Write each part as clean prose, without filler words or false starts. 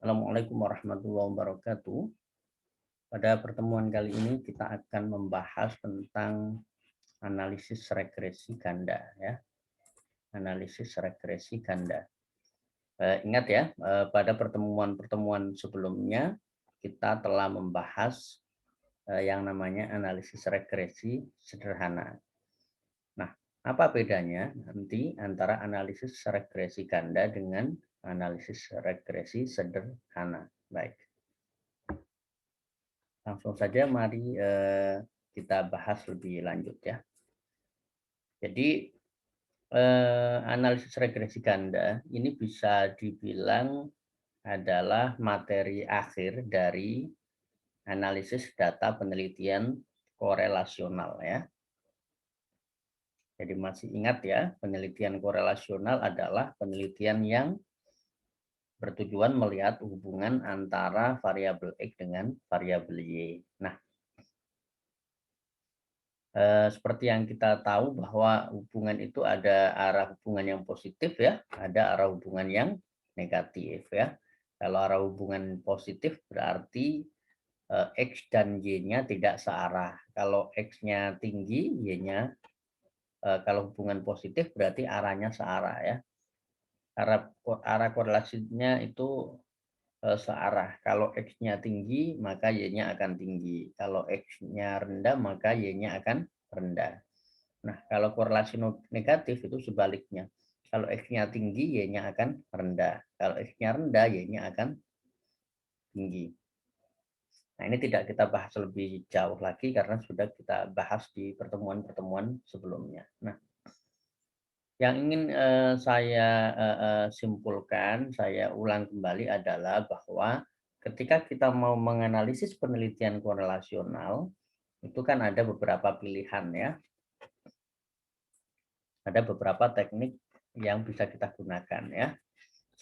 Assalamualaikum warahmatullahi wabarakatuh. Pada pertemuan kali ini kita akan membahas tentang analisis regresi ganda ya. Analisis regresi ganda. Ingat ya, pada pertemuan-pertemuan sebelumnya kita telah membahas yang namanya analisis regresi sederhana. Nah, apa bedanya nanti antara analisis regresi ganda dengan analisis regresi sederhana? Baik. Langsung saja mari kita bahas lebih lanjut ya. Jadi analisis regresi ganda ini bisa dibilang adalah materi akhir dari analisis data penelitian korelasional ya. Jadi masih ingat ya, penelitian korelasional adalah penelitian yang bertujuan melihat hubungan antara variabel X dengan variabel Y. Nah, seperti yang kita tahu bahwa hubungan itu ada arah hubungan yang positif ya, ada arah hubungan yang negatif ya. Kalau arah hubungan positif berarti X dan Y-nya tidak searah. Kalau X-nya tinggi, Y-nya kalau hubungan positif berarti arahnya searah ya. Arah korelasinya itu searah. Kalau X-nya tinggi, maka Y-nya akan tinggi. Kalau X-nya rendah, maka Y-nya akan rendah. Nah, kalau korelasi negatif itu sebaliknya. Kalau X-nya tinggi, Y-nya akan rendah. Kalau X-nya rendah, Y-nya akan tinggi. Nah, ini tidak kita bahas lebih jauh lagi karena sudah kita bahas di pertemuan-pertemuan sebelumnya. Nah, yang ingin saya simpulkan, saya ulang kembali adalah bahwa ketika kita mau menganalisis penelitian korelasional, itu kan ada beberapa pilihan ya. Ada beberapa teknik yang bisa kita gunakan ya.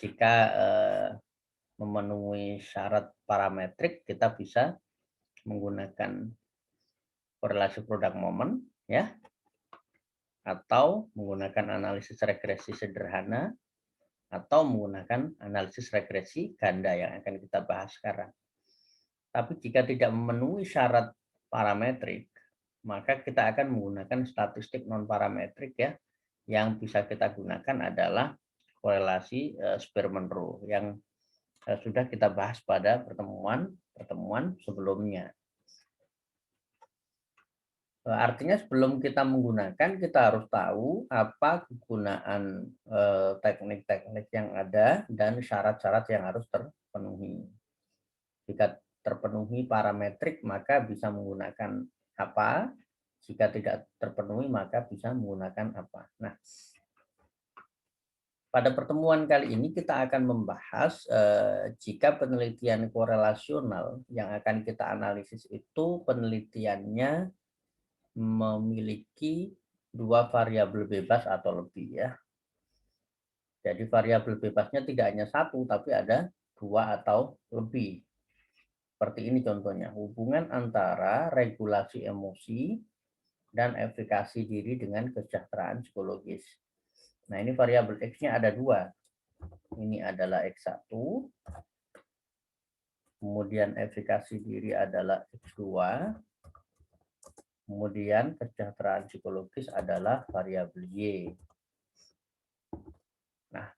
Jika memenuhi syarat parametrik, kita bisa menggunakan korelasi produk momen ya, atau menggunakan analisis regresi sederhana, atau menggunakan analisis regresi ganda yang akan kita bahas sekarang. Tapi jika tidak memenuhi syarat parametrik, maka kita akan menggunakan statistik non parametrik ya. Yang bisa kita gunakan adalah korelasi Spearman-Rho yang sudah kita bahas pada pertemuan sebelumnya. Artinya sebelum kita menggunakan, kita harus tahu apa kegunaan teknik-teknik yang ada dan syarat-syarat yang harus terpenuhi. Jika terpenuhi parametrik, maka bisa menggunakan apa. Jika tidak terpenuhi, maka bisa menggunakan apa. Nah, pada pertemuan kali ini kita akan membahas jika penelitian korelasional yang akan kita analisis itu penelitiannya memiliki dua variabel bebas atau lebih ya. Jadi variabel bebasnya tidak hanya satu, tapi ada dua atau lebih. Seperti ini contohnya, hubungan antara regulasi emosi dan efikasi diri dengan kesejahteraan psikologis. Nah, ini variabel X-nya ada dua. Ini adalah X1, kemudian efikasi diri adalah X2, kemudian kesejahteraan psikologis adalah variabel Y. Nah,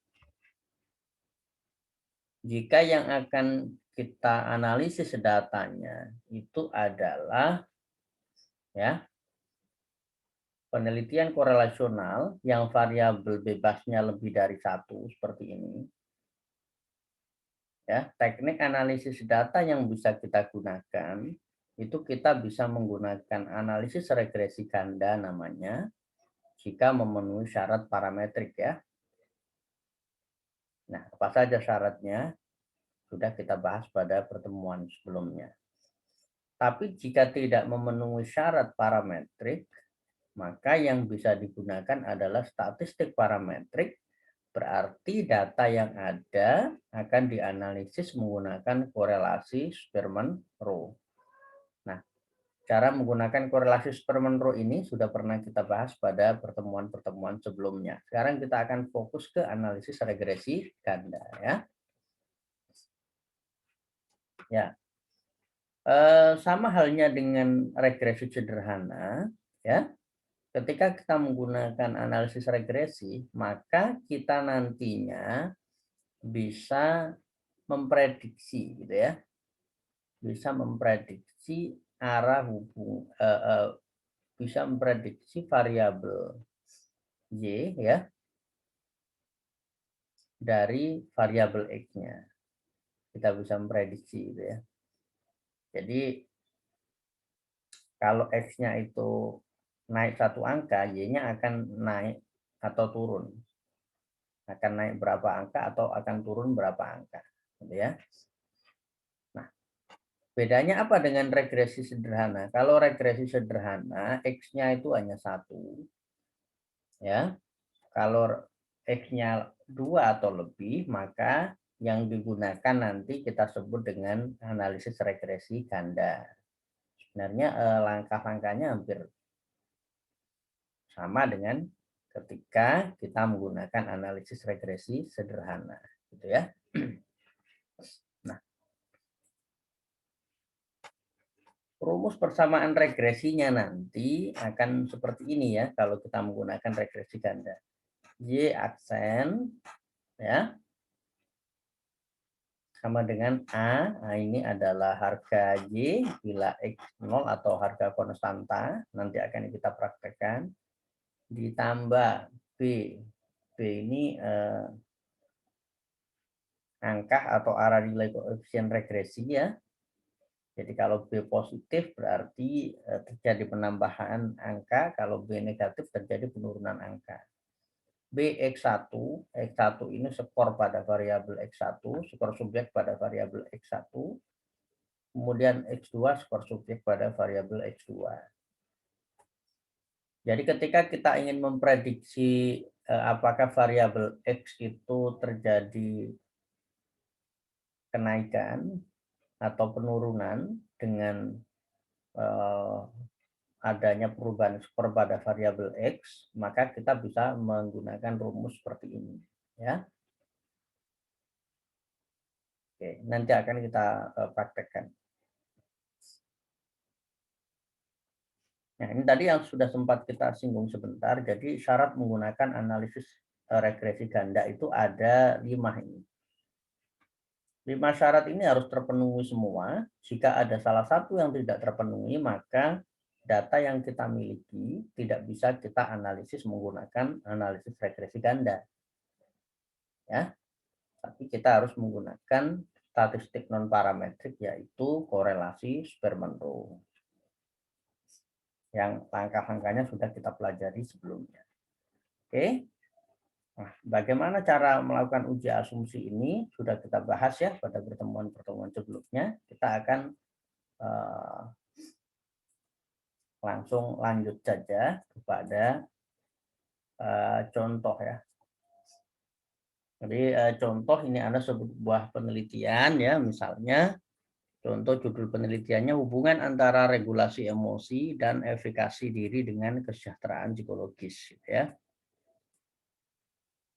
jika yang akan kita analisis datanya itu adalah ya penelitian korelasional yang variabel bebasnya lebih dari satu seperti ini. Ya, teknik analisis data yang bisa kita gunakan itu kita bisa menggunakan analisis regresi ganda namanya jika memenuhi syarat parametrik ya. Nah, apa saja syaratnya? Sudah kita bahas pada pertemuan sebelumnya. Tapi jika tidak memenuhi syarat parametrik, maka yang bisa digunakan adalah statistik parametrik, berarti data yang ada akan dianalisis menggunakan korelasi Spearman-Rho. Nah, cara menggunakan korelasi Spearman-Rho ini sudah pernah kita bahas pada pertemuan-pertemuan sebelumnya. Sekarang kita akan fokus ke analisis regresi ganda ya. Ya, sama halnya dengan regresi sederhana, ya. Ketika kita menggunakan analisis regresi, maka kita nantinya bisa memprediksi, gitu ya, bisa memprediksi arah bisa memprediksi variabel y ya dari variabel x-nya. Kita bisa memprediksi, gitu ya. Jadi kalau x-nya itu naik satu angka, y-nya akan naik atau turun. Akan naik berapa angka atau akan turun berapa angka, gitu ya. Nah, bedanya apa dengan regresi sederhana? Kalau regresi sederhana, x-nya itu hanya satu, ya. Kalau x-nya 2 atau lebih, maka yang digunakan nanti kita sebut dengan analisis regresi ganda. Sebenarnya langkah-langkahnya hampir sama dengan ketika kita menggunakan analisis regresi sederhana, gitu ya. Nah, rumus persamaan regresinya nanti akan seperti ini ya kalau kita menggunakan regresi ganda. Y aksen ya sama dengan A. Nah, ini adalah harga Y bila X 0 atau harga konstanta. Nanti akan kita praktekkan. Ditambah B. B ini angka atau arah nilai koefisien regresi ya. Jadi kalau B positif berarti terjadi penambahan angka, kalau B negatif terjadi penurunan angka. B X1, X1 ini skor pada variabel X1, skor subjek pada variabel X1, kemudian X2 skor subjek pada variabel X2. Jadi ketika kita ingin memprediksi apakah variabel X itu terjadi kenaikan atau penurunan dengan adanya perubahan skor pada variabel X, maka kita bisa menggunakan rumus seperti ini. Ya. Oke, nanti akan kita praktekkan. Nah, ini tadi yang sudah sempat kita singgung sebentar. Jadi syarat menggunakan analisis regresi ganda itu ada 5 ini. 5 syarat ini harus terpenuhi semua. Jika ada salah satu yang tidak terpenuhi, maka data yang kita miliki tidak bisa kita analisis menggunakan analisis regresi ganda. Ya, tapi kita harus menggunakan statistik non parametrik yaitu korelasi Spearman rule. Yang langkah-langkahnya sudah kita pelajari sebelumnya. Oke. Nah, bagaimana cara melakukan uji asumsi ini sudah kita bahas ya pada pertemuan-pertemuan sebelumnya. Kita akan langsung lanjut saja kepada contoh ya. Jadi contoh ini ada sebuah penelitian ya, misalnya contoh judul penelitiannya hubungan antara regulasi emosi dan efikasi diri dengan kesejahteraan psikologis gitu ya.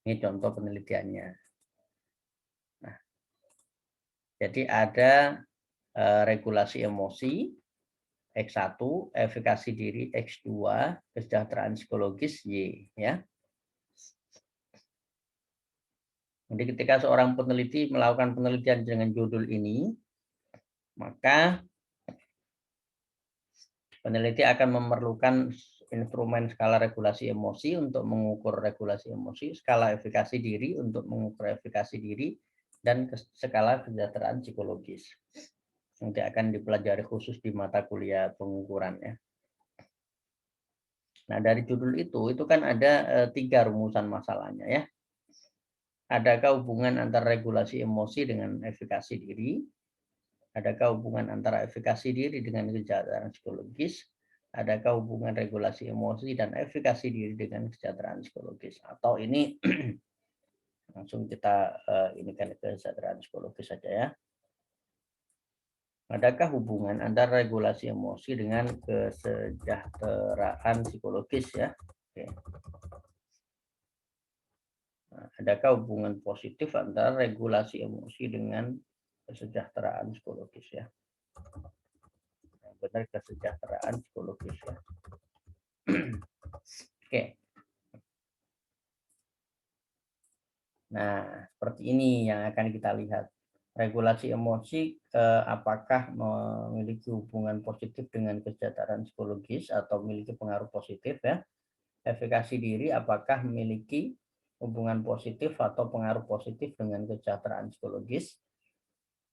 Ini contoh penelitiannya. Nah, jadi ada regulasi emosi X1, efikasi diri X2, kesejahteraan psikologis Y ya. Jadi ketika seorang peneliti melakukan penelitian dengan judul ini, maka peneliti akan memerlukan instrumen skala regulasi emosi untuk mengukur regulasi emosi, skala efikasi diri untuk mengukur efikasi diri, dan skala kesejahteraan psikologis. Nanti akan dipelajari khusus di mata kuliah pengukurannya. Nah, dari judul itu kan ada 3 rumusan masalahnya ya. Adakah hubungan antara regulasi emosi dengan efikasi diri? Adakah hubungan antara efikasi diri dengan kesejahteraan psikologis? Adakah hubungan regulasi emosi dan efikasi diri dengan kesejahteraan psikologis? Atau ini langsung kita ini kan kesejahteraan psikologis saja ya. Adakah hubungan antara regulasi emosi dengan kesejahteraan psikologis ya? Oke. Nah, adakah hubungan positif antara regulasi emosi dengan kesejahteraan psikologis ya. Yang benar kesejahteraan psikologis ya. Oke. Nah, seperti ini yang akan kita lihat. Regulasi emosi apakah memiliki hubungan positif dengan kesejahteraan psikologis atau memiliki pengaruh positif ya. Efikasi diri apakah memiliki hubungan positif atau pengaruh positif dengan kesejahteraan psikologis.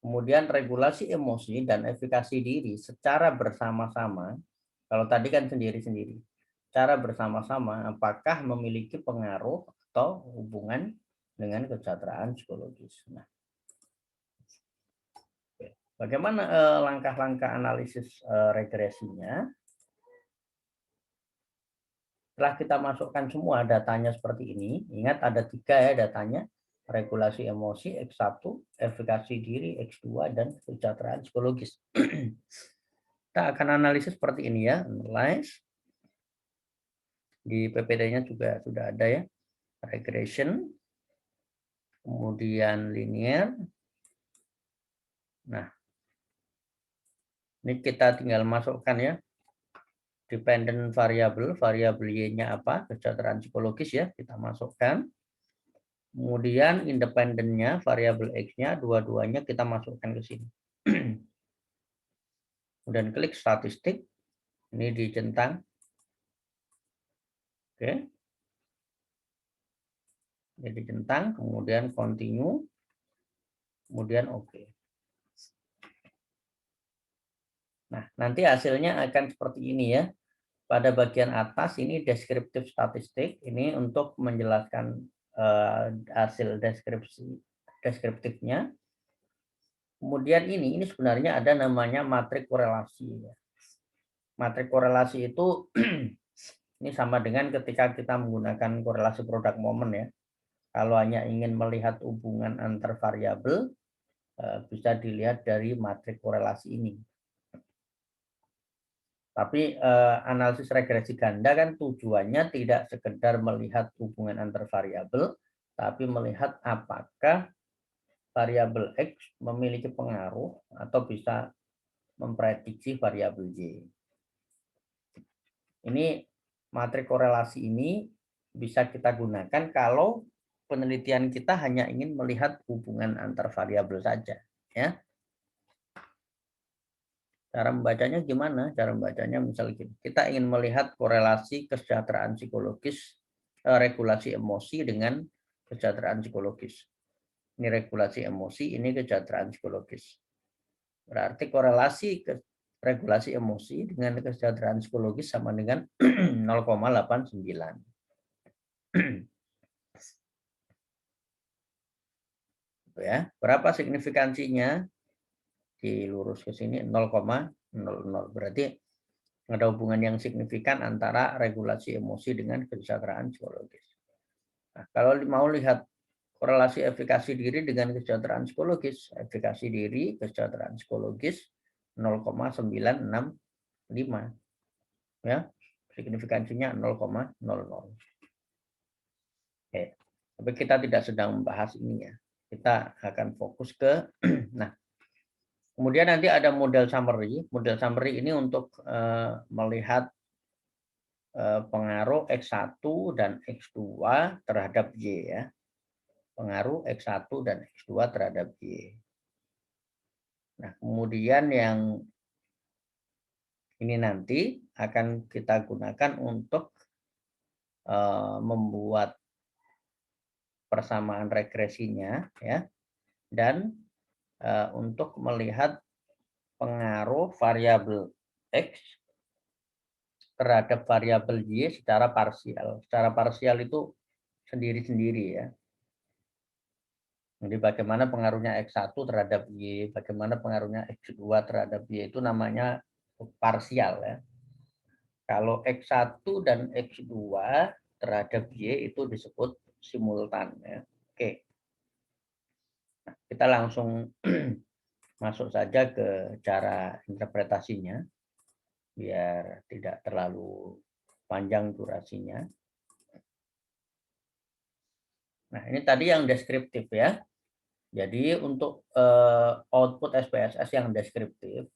Kemudian regulasi emosi dan efikasi diri secara bersama-sama, kalau tadi kan sendiri-sendiri, secara bersama-sama apakah memiliki pengaruh atau hubungan dengan kesejahteraan psikologis. Nah, bagaimana langkah-langkah analisis regresinya? Setelah kita masukkan semua datanya seperti ini, ingat ada 3 ya datanya, regulasi emosi X1, efikasi diri X2, dan kesejahteraan psikologis. Kita akan analisis seperti ini ya, analyze. Di PPT-nya juga sudah ada ya, regression, kemudian linear. Nah, ini kita tinggal masukkan ya, dependent variable, variabel Y-nya apa, kesejahteraan psikologis ya, kita masukkan. Kemudian independennya, variabel X-nya, dua-duanya kita masukkan ke sini. Kemudian klik statistik, ini dicentang. Oke. Jadi centang, kemudian continue, kemudian oke. Nah, nanti hasilnya akan seperti ini ya. Pada bagian atas ini deskriptif statistik, ini untuk menjelaskan hasil deskriptifnya. Kemudian ini sebenarnya ada namanya matrik korelasi. Matrik korelasi itu ini sama dengan ketika kita menggunakan korelasi produk momen ya. Kalau hanya ingin melihat hubungan antar variabel, bisa dilihat dari matrik korelasi ini. Tapi analisis regresi ganda kan tujuannya tidak sekedar melihat hubungan antar variabel, tapi melihat apakah variabel X memiliki pengaruh atau bisa memprediksi variabel Y. Ini matrik korelasi ini bisa kita gunakan kalau penelitian kita hanya ingin melihat hubungan antar variabel saja, ya. Cara membacanya gimana? Cara membacanya misalnya gini, kita ingin melihat korelasi kesejahteraan psikologis, regulasi emosi dengan kesejahteraan psikologis. Ini regulasi emosi, ini kesejahteraan psikologis. Berarti korelasi regulasi emosi dengan kesejahteraan psikologis sama dengan 0,89. Ya, berapa signifikansinya? Dilurus ke sini 0,00. Berarti ada hubungan yang signifikan antara regulasi emosi dengan kesejahteraan psikologis. Nah, kalau mau lihat korelasi efikasi diri dengan kesejahteraan psikologis, efikasi diri, kesejahteraan psikologis 0,965. Ya, signifikansinya 0,00. Oke. Tapi kita tidak sedang membahas ini ya. Kita akan fokus ke nah, kemudian nanti ada model summary. Model summary ini untuk melihat pengaruh X1 dan X2 terhadap Y ya. Pengaruh X1 dan X2 terhadap Y. Nah, kemudian yang ini nanti akan kita gunakan untuk membuat persamaan regresinya ya. Dan untuk melihat pengaruh variabel X terhadap variabel Y secara parsial. Secara parsial itu sendiri-sendiri ya. Jadi bagaimana pengaruhnya X1 terhadap Y, bagaimana pengaruhnya X2 terhadap Y itu namanya parsial ya. Kalau X1 dan X2 terhadap Y itu disebut simultan ya. Oke. Nah, kita langsung masuk saja ke cara interpretasinya biar tidak terlalu panjang durasinya. Nah, ini tadi yang deskriptif ya. Jadi untuk output SPSS yang deskriptif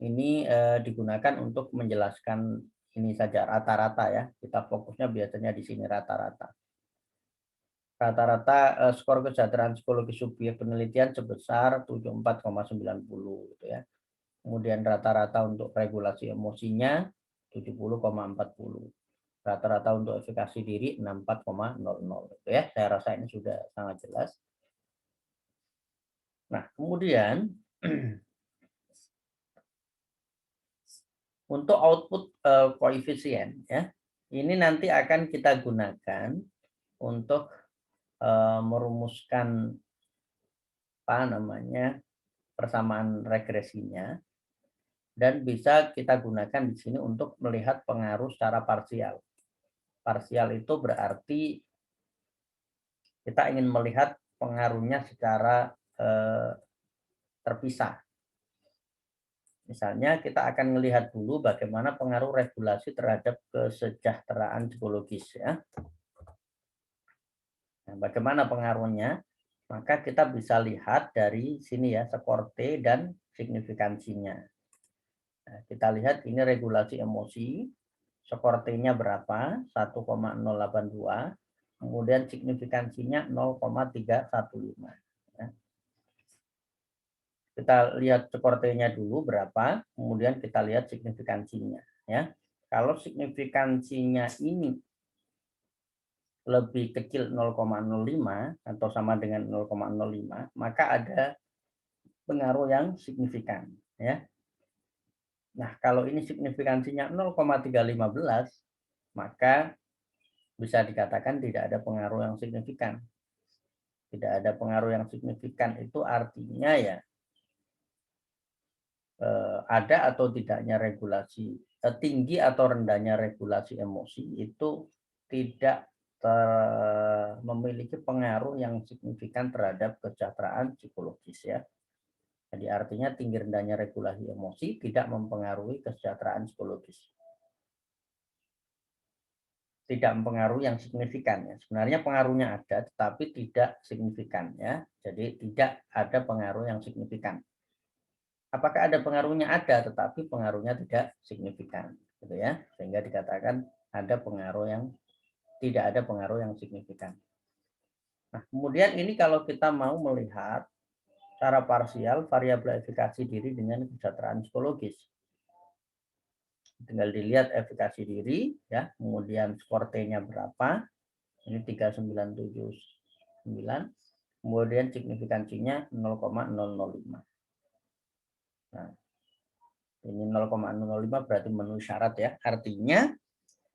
ini digunakan untuk menjelaskan ini saja rata-rata ya. Kita fokusnya biasanya di sini rata-rata. Rata-rata skor kesejahteraan psikologi subjek penelitian sebesar 74,90 gitu ya. Kemudian rata-rata untuk regulasi emosinya 70,40. Rata-rata untuk efikasi diri 64,00 gitu ya. Saya rasa ini sudah sangat jelas. Nah, kemudian untuk output koefisien ya. Ini nanti akan kita gunakan untuk merumuskan apa namanya persamaan regresinya, dan bisa kita gunakan di sini untuk melihat pengaruh secara parsial. Parsial itu berarti kita ingin melihat pengaruhnya secara terpisah. Misalnya kita akan melihat dulu bagaimana pengaruh regulasi terhadap kesejahteraan psikologis ya. Nah, bagaimana pengaruhnya? Maka kita bisa lihat dari sini ya, skor T dan signifikansinya. Nah, kita lihat ini regulasi emosi, skor T-nya berapa? 1,082. Kemudian signifikansinya 0,315. Ya. Kita lihat skor T-nya dulu berapa, kemudian kita lihat signifikansinya. Ya. Kalau signifikansinya ini lebih kecil 0,05 atau sama dengan 0,05, maka ada pengaruh yang signifikan. Ya. Nah, kalau ini signifikansinya 0,315, maka bisa dikatakan tidak ada pengaruh yang signifikan. Tidak ada pengaruh yang signifikan itu artinya ya ada atau tidaknya regulasi, tinggi atau rendahnya regulasi emosi itu tidak memiliki pengaruh yang signifikan terhadap kesejahteraan psikologis ya. Jadi artinya tinggi rendahnya regulasi emosi tidak mempengaruhi kesejahteraan psikologis. Tidak mempengaruhi yang signifikan ya. Sebenarnya pengaruhnya ada tetapi tidak signifikan ya. Jadi tidak ada pengaruh yang signifikan. Apakah ada pengaruhnya? Ada, tetapi pengaruhnya tidak signifikan, gitu ya. Sehingga dikatakan ada pengaruh yang tidak ada pengaruh yang signifikan. Nah, kemudian ini kalau kita mau melihat secara parsial variabel efikasi diri dengan kesejahteraan psikologis. Tinggal dilihat efikasi diri ya, kemudian skor T-nya berapa? Ini 3979. Kemudian signifikansinya 0,005. Nah, ini 0,005 berarti memenuhi syarat ya. Artinya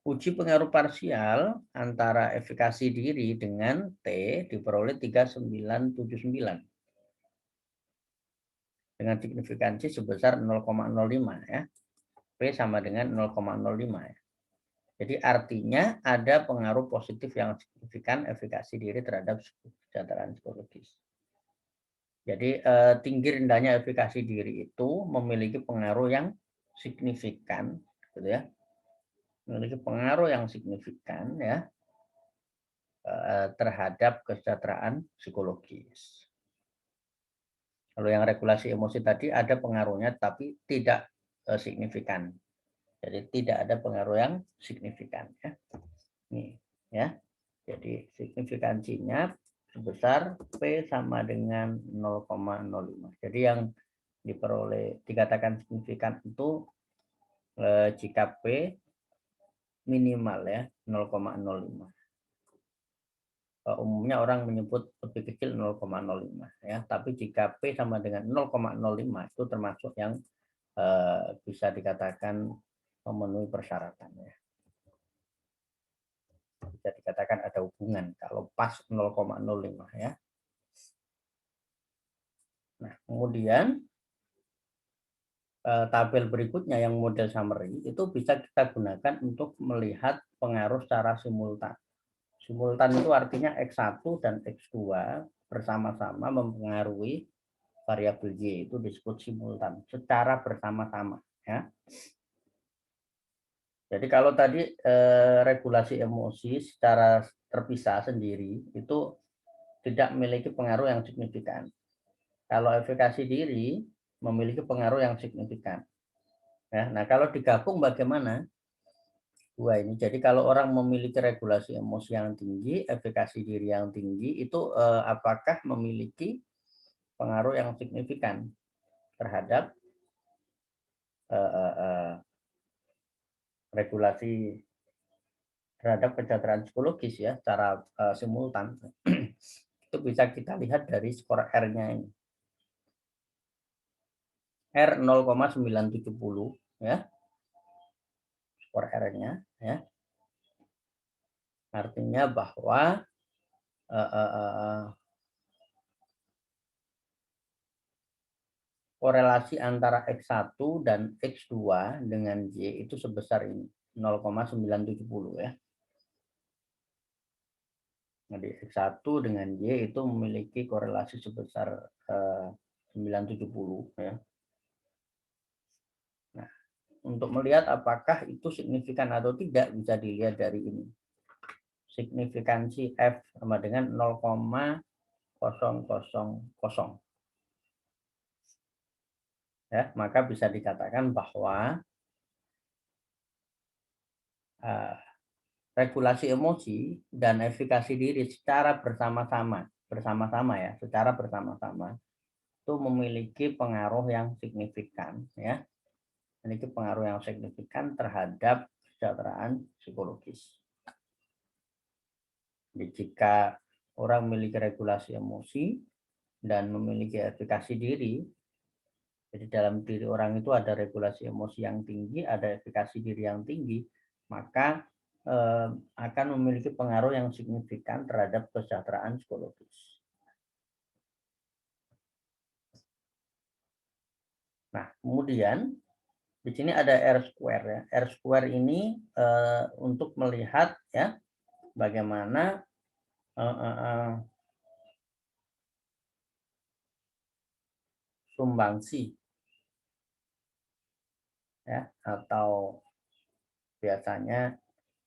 uji pengaruh parsial antara efikasi diri dengan T diperoleh 3979 dengan signifikansi sebesar 0,05 ya. P sama dengan 0,05 ya. Jadi artinya ada pengaruh positif yang signifikan efikasi diri terhadap kesejahteraan psikologis. Jadi tinggi rendahnya efikasi diri itu memiliki pengaruh yang signifikan, gitu ya, memiliki pengaruh yang signifikan ya terhadap kesejahteraan psikologis. Kalau yang regulasi emosi tadi ada pengaruhnya tapi tidak signifikan. Jadi tidak ada pengaruh yang signifikan ya. Nih ya. Jadi signifikansinya sebesar P sama dengan 0,05. Jadi yang diperoleh dikatakan signifikan itu jika P minimal ya 0,05. Umumnya orang menyebut lebih kecil 0,05 ya, tapi jika P sama dengan 0,05 itu termasuk yang bisa dikatakan memenuhi persyaratan ya. Bisa dikatakan ada hubungan kalau pas 0,05 ya. Nah, kemudian tabel berikutnya yang model summary itu bisa kita gunakan untuk melihat pengaruh secara simultan. Simultan itu artinya X1 dan X2 bersama-sama mempengaruhi variabel Y, itu disebut simultan secara bersama-sama ya. Jadi kalau tadi regulasi emosi secara terpisah sendiri itu tidak memiliki pengaruh yang signifikan. Kalau efikasi diri memiliki pengaruh yang signifikan. Ya, nah kalau digabung bagaimana? Dua ini. Jadi kalau orang memiliki regulasi emosi yang tinggi, efikasi diri yang tinggi, itu apakah memiliki pengaruh yang signifikan terhadap regulasi terhadap kejahteraan psikologis ya secara simultan. Itu bisa kita lihat dari skor R-nya ini. R 0,970 ya. Skor R-nya ya. Artinya bahwa korelasi antara X1 dan X2 dengan Y itu sebesar ini 0,970 ya. Jadi X1 dengan Y itu memiliki korelasi sebesar 970 ya. Nah, untuk melihat apakah itu signifikan atau tidak bisa dilihat dari ini. Signifikansi F sama dengan 0,000. Ya, maka bisa dikatakan bahwa regulasi emosi dan efikasi diri secara bersama-sama ya, secara bersama-sama itu memiliki pengaruh yang signifikan ya. Memiliki pengaruh yang signifikan terhadap kesejahteraan psikologis. Jadi jika orang memiliki regulasi emosi dan memiliki efikasi diri, jadi dalam diri orang itu ada regulasi emosi yang tinggi, ada efikasi diri yang tinggi, maka akan memiliki pengaruh yang signifikan terhadap kesejahteraan psikologis. Nah, kemudian di sini ada R square ya. R square ini untuk melihat ya bagaimana sumbangsi ya atau biasanya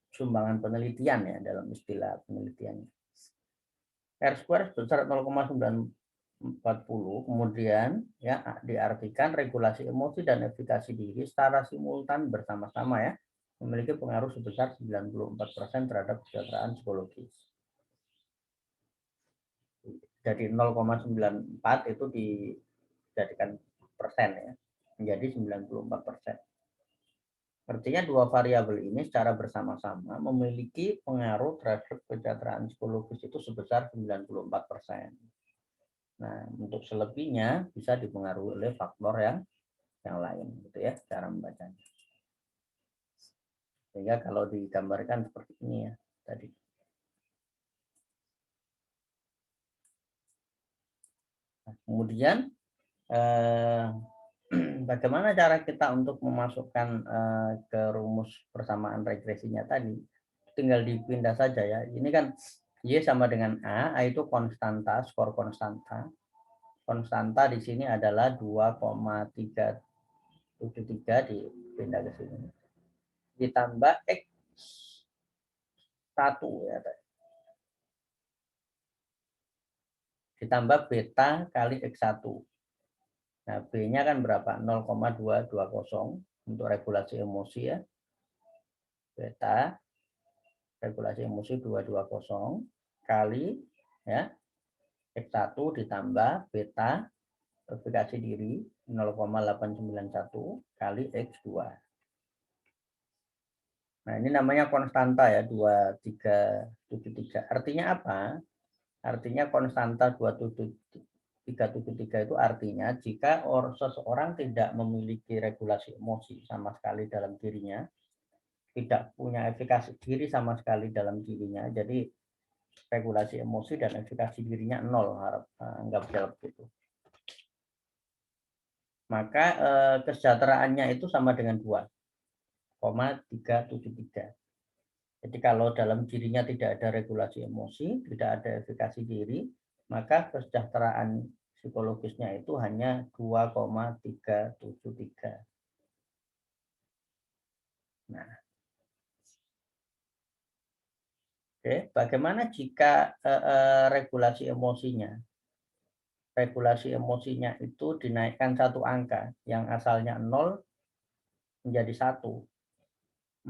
sumbangan penelitian ya dalam istilah penelitian. R square sebesar 0,940, kemudian ya diartikan regulasi emosi dan efikasi diri secara simultan bersama-sama ya memiliki pengaruh sebesar 94% terhadap kesejahteraan psikologis. Jadi 0,94 itu dijadikan persen ya menjadi 94%. Artinya dua variabel ini secara bersama-sama memiliki pengaruh terhadap kesejahteraan psikologis itu sebesar 94%. Nah, untuk selebihnya bisa dipengaruhi oleh faktor yang lain gitu ya cara membacanya. Sehingga kalau digambarkan seperti ini ya tadi. Nah, kemudian bagaimana cara kita untuk memasukkan ke rumus persamaan regresinya tadi? Tinggal dipindah saja ya. Ini kan Y sama dengan A itu konstanta, skor konstanta. Konstanta di sini adalah 2,373 dipindah ke sini. Ditambah X1 ya. Ditambah beta kali X1. Nah, B-nya kan berapa? 0,220 untuk regulasi emosi ya. Beta regulasi emosi 220 kali ya X1 ditambah beta efikasi diri 0,891 kali X2. Nah, ini namanya konstanta ya 2373. Artinya apa? Artinya konstanta 2373 itu artinya jika seseorang tidak memiliki regulasi emosi sama sekali dalam dirinya, tidak punya efikasi diri sama sekali dalam dirinya, jadi regulasi emosi dan efikasi dirinya nol, anggap saja begitu. Maka kesejahteraannya itu sama dengan 2,373. Jadi kalau dalam dirinya tidak ada regulasi emosi, tidak ada efikasi diri, maka kesejahteraan psikologisnya itu hanya 2,373. Nah, Oke, bagaimana jika regulasi emosinya? Regulasi emosinya itu dinaikkan satu angka yang asalnya 0 menjadi 1,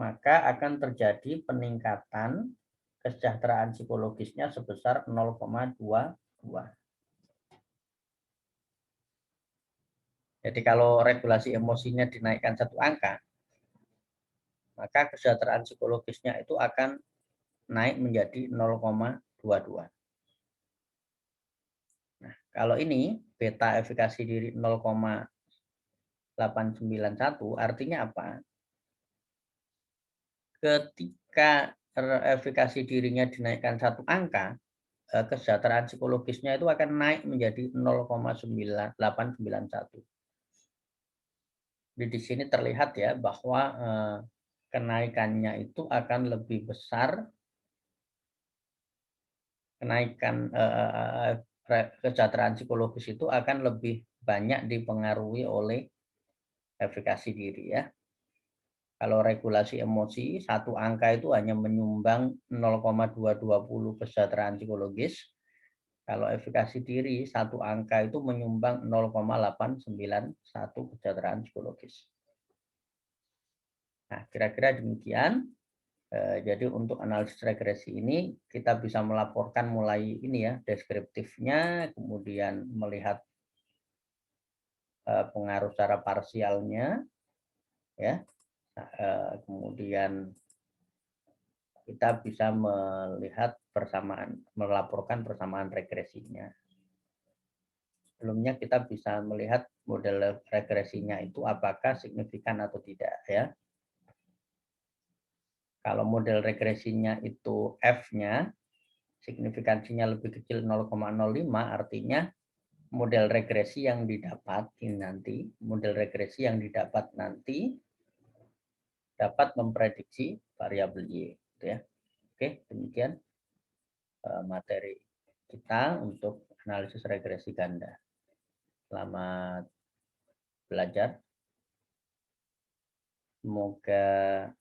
maka akan terjadi peningkatan kesejahteraan psikologisnya sebesar 0,22. Jadi kalau regulasi emosinya dinaikkan satu angka, maka kesejahteraan psikologisnya itu akan naik menjadi 0,22. Nah, kalau ini beta efikasi diri 0,891 artinya apa? Ketika efikasi dirinya dinaikkan satu angka, kesejahteraan psikologisnya itu akan naik menjadi 0,9891. Jadi di sini terlihat ya bahwa kenaikannya itu akan lebih besar, kenaikan kesejahteraan psikologis itu akan lebih banyak dipengaruhi oleh efikasi diri ya. Kalau regulasi emosi, satu angka itu hanya menyumbang 0,220 kesejahteraan psikologis. Kalau efikasi diri, satu angka itu menyumbang 0,891 kesejahteraan psikologis. Nah, kira-kira demikian. Jadi untuk analisis regresi ini, kita bisa melaporkan mulai ini ya, deskriptifnya, kemudian melihat pengaruh secara parsialnya, ya. Kemudian kita bisa melihat melaporkan persamaan regresinya. Sebelumnya kita bisa melihat model regresinya itu apakah signifikan atau tidak ya. Kalau model regresinya itu F-nya, signifikansinya lebih kecil 0,05, artinya model regresi yang didapat nanti dapat memprediksi variabel Y, gitu ya. Oke, demikian materi kita untuk analisis regresi ganda. Selamat belajar. Semoga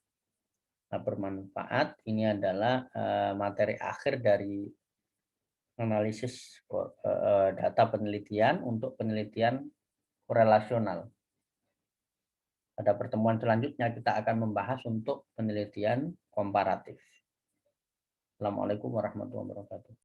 bermanfaat. Ini adalah materi akhir dari analisis data penelitian untuk penelitian korelasional. Pada pertemuan selanjutnya kita akan membahas untuk penelitian komparatif. Assalamualaikum warahmatullahi wabarakatuh.